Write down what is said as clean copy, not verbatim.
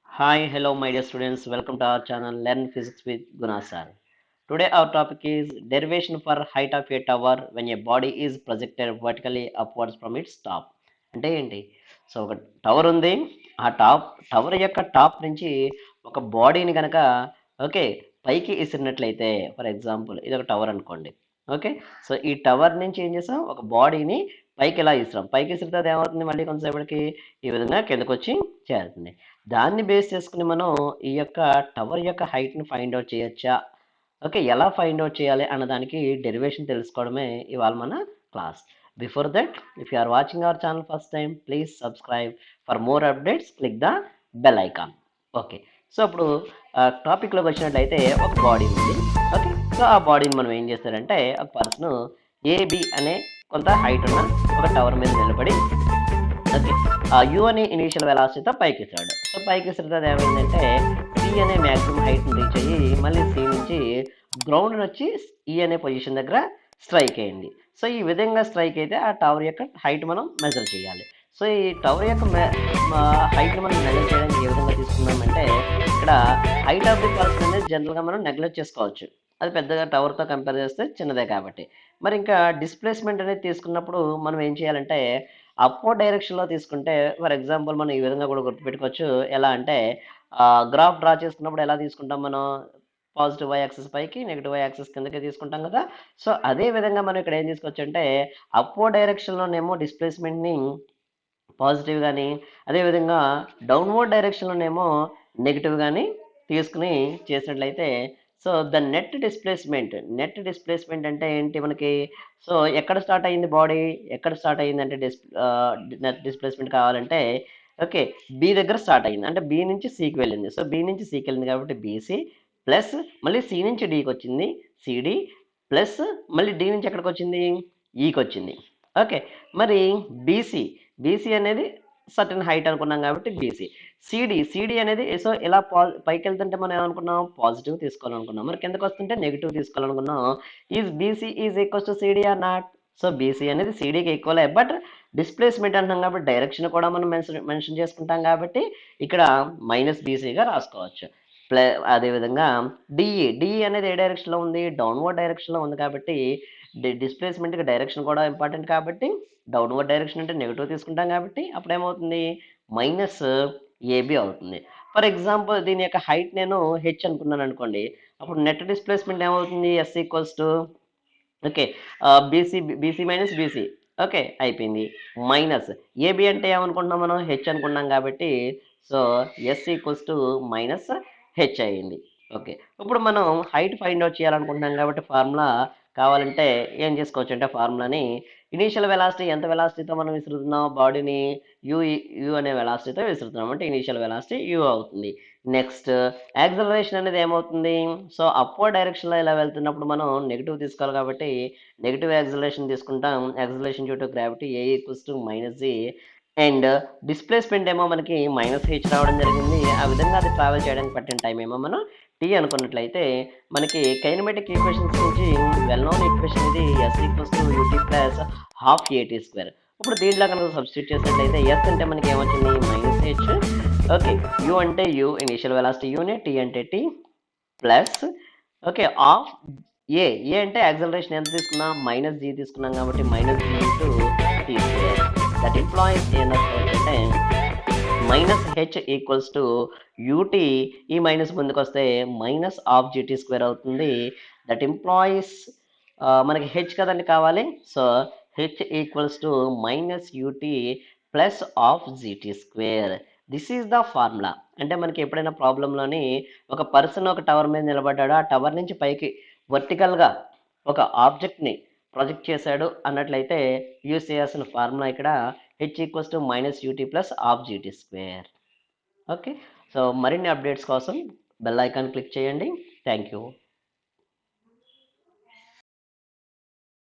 Hi, hello, my dear students. Welcome to our channel Learn Physics with Guna sir. Today, our topic is derivation for height of a tower when a body is projected vertically upwards from its top. అంటే ఏంటి? So ఒక tower ఉంది. ఆ tower యొక్క top నుంచి ఒక బాడీని కనుక ఓకే పైకి ఇసిరినట్లయితే ఫర్ ఎగ్జాంపుల్ ఇది ఒక టవర్ అనుకోండి. ఓకే సో ఈ టవర్ నుంచి ఏం చేసాం ఒక బాడీని పైకి ఇలా ఇస్తాం. పైకి ఇసిరితే అది ఏమవుతుంది మళ్ళీ కొంతసేపటికి ఈ విధంగా కిందకు వచ్చి చేరుతుంది. దాన్ని బేస్ చేసుకుని మనం ఈ యొక్క టవర్ యొక్క హైట్ని ఫైండ్ అవుట్ చేయొచ్చా ఓకే ఎలా ఫైండ్ అవుట్ చేయాలి అన్నదానికి డెరివేషన్ తెలుసుకోవడమే ఇవాళ మన class before that if you are watching our channel first time please subscribe for more updates click the bell icon okay so ఇప్పుడు టాపిక్లోకి వచ్చినట్లయితే ఒక బాడీ ఉంది ఓకే సో ఆ బాడీని మనం ఏం చేస్తారంటే ఒక పర్సన్ ఏబి అనే కొంత హైట్ ఉన్న ఒక టవర్ మీద నిలబడి ఓకే ఆ యు అనే ఇనీషియల్ వెలాసిటీతో పైకి ఇస్తాడు సో పైకి ఇస్తే అది ఏమైందంటే సి అనే మ్యాక్సిమం హైట్ని రీచ్ అయ్యి మళ్ళీ సి నుంచి గ్రౌండ్ వచ్చి ఈ అనే పొజిషన్ దగ్గర స్ట్రైక్ అయింది సో ఈ విధంగా స్ట్రైక్ అయితే ఆ టవర్ యొక్క హైట్ మనం మెజర్ చేయాలి సో ఈ టవర్ యొక్క హైట్ని మనం మెజర్ చేయడానికి ఏ విధంగా తీసుకున్నామంటే ఇక్కడ హైట్ ఆఫ్ ది పర్సన్ అనేది జనరల్గా మనం నెగ్లెక్ట్ చేసుకోవచ్చు అది పెద్దగా టవర్తో కంపేర్ చేస్తే చిన్నదే కాబట్టి మరి ఇంకా డిస్ప్లేస్మెంట్ అనేది తీసుకున్నప్పుడు మనం ఏం చేయాలంటే అప్వర్డ్ డైరెక్షన్లో తీసుకుంటే ఫర్ ఎగ్జాంపుల్ మనం ఈ విధంగా కూడా గుర్తుపెట్టుకోవచ్చు ఎలా అంటే గ్రాఫ్ డ్రా చేసుకున్నప్పుడు ఎలా తీసుకుంటాం మనం పాజిటివ్ వై యాక్సిస్ పైకి నెగిటివ్ వై యాక్సిస్ కిందకి తీసుకుంటాం కదా సో అదే విధంగా మనం ఇక్కడ ఏం తీసుకోవచ్చు అంటే అప్వర్డ్ డైరెక్షన్లోనేమో డిస్ప్లేస్మెంట్ని పాజిటివ్ కానీ అదేవిధంగా డౌన్వర్డ్ డైరెక్షన్లోనేమో నెగిటివ్ కానీ తీసుకుని చేసినట్లయితే సో ద నెట్ డిస్ప్లేస్మెంట్ అంటే ఏంటి మనకి సో ఎక్కడ స్టార్ట్ అయ్యింది బాడీ ఎక్కడ స్టార్ట్ అయ్యింది అంటే నెట్ డిస్ప్లేస్మెంట్ కావాలంటే ఓకే బి దగ్గర స్టార్ట్ అయ్యింది అంటే బి నుంచి సికి వెళ్ళింది సో బి నుంచి సికి వెళ్ళింది కాబట్టి బీసీ ప్లస్ మళ్ళీ సి నుంచి డికి వచ్చింది సిడి ప్లస్ మళ్ళీ డి నుంచి ఎక్కడికి వచ్చింది ఈకి వచ్చింది ఓకే మరి బీసీ బీసీ అనేది సర్టన్ హైట్ అనుకున్నాం కాబట్టి బీసీ సిడి అనేది సో ఇలా పైకి వెళ్తుంటే మనం ఏమనుకున్నాం పాజిటివ్ తీసుకోవాలనుకున్నాం మరి కిందకి వస్తుంటే నెగిటివ్ తీసుకోవాలనుకున్నాం is BC is equals to CD or not so BC అనేది సిడికి ఈక్వలే బట్ డిస్ప్లేస్మెంట్ అంటున్నాం కాబట్టి డైరెక్షన్ కూడా మనం మెన్షన్ చేసుకుంటాం కాబట్టి ఇక్కడ మైనస్ బీసీగా రాసుకోవచ్చు అదేవిధంగా డిఈ అనేది ఏ డైరెక్షన్లో ఉంది డౌన్వర్డ్ డైరెక్షన్లో ఉంది కాబట్టి డిస్ప్లేస్మెంట్కి డైరెక్షన్ కూడా ఇంపార్టెంట్ కాబట్టి డౌన్వర్డ్ డైరెక్షన్ అంటే నెగిటివ్ తీసుకుంటాం కాబట్టి అప్పుడు ఏమవుతుంది మైనస్ ఏబి అవుతుంది ఫర్ ఎగ్జాంపుల్ దీని యొక్క హైట్ నేను హెచ్ అనుకున్నాను అనుకోండి అప్పుడు నెట్ డిస్ప్లేస్మెంట్ ఏమవుతుంది yes equals to okay BC minus BC okay అయిపోయింది మైనస్ ఏబి అంటే ఏమనుకుంటున్నాం మనం హెచ్ అనుకున్నాం కాబట్టి so yes equals to minus H అయ్యింది ఓకే ఇప్పుడు మనం హైట్ ఫైండ్ అవుట్ చేయాలనుకుంటున్నాం కాబట్టి ఫార్ములా కావాలంటే ఏం చేసుకోవచ్చు అంటే ఫార్ములాని ఇనీషియల్ వెలాసిటీ ఎంత వెలాసిటీతో మనం విసురుతున్నాం బాడీని యు అనే వెలాసిటీతో విసురుతున్నాం అంటే ఇనీషియల్ వెలాసిటీ యు అవుతుంది నెక్స్ట్ యాక్సలరేషన్ అనేది ఏమవుతుంది సో అప్వర్డ్ డైరెక్షన్లో ఇలా వెళ్తున్నప్పుడు మనం నెగిటివ్ తీసుకోవాలి కాబట్టి నెగిటివ్ యాక్సలరేషన్ తీసుకుంటాం acceleration due to gravity a equals to minus g and displacement ఏమో మనకి మైనస్ హెచ్ రావడం జరిగింది ఆ విధంగా అది ట్రావెల్ చేయడానికి పట్టిన టైం ఏమో మనం టీ అనుకున్నట్లయితే మనకి కైనమెటిక్ ఈక్వేషన్స్ నుంచి వెల్ నోన్ ఈక్వేషన్ ఇది s equals to ut plus half at square ఇప్పుడు దీంట్లో కనుక సబ్స్టిట్యూట్ చేసినట్లయితే ఎస్ అంటే మనకి ఏమొచ్చింది మైనస్ హెచ్ ఓకే యూ అంటే యూ ఇనిషియల్ వెలాసిటీ యూని టీ అంటే t plus okay half a అంటే యాక్సలరేషన్ ఎంత తీసుకున్నాం మైనస్ జీ తీసుకున్నాం కాబట్టి minus g into t square that implies ఏం అంటే minus h equals to ut ఈ మైనస్ ముందుకు వస్తే మైనస్ ఆఫ్ జీటీ స్క్వేర్ అవుతుంది దట్ ఎంప్లాయీస్ మనకి హెచ్ కదండి కావాలి so h equals to minus ut plus half gt square this is the formula అంటే మనకి ఎప్పుడైనా ప్రాబ్లంలోని ఒక పర్సన్ ఒక టవర్ మీద నిలబడ్డాడు ఆ టవర్ నుంచి పైకి వర్టికల్గా ఒక ఆబ్జెక్ట్ని ప్రొజెక్ట్ చేశాడు అన్నట్లయితే యూస్ చేయాల్సిన ఫార్ములా ఇక్కడ h equals to minus ut plus half gt square okay so మరిన్ని అప్డేట్స్ కోసం బెల్ ఐకాన్ క్లిక్ చేయండి థ్యాంక్ యూ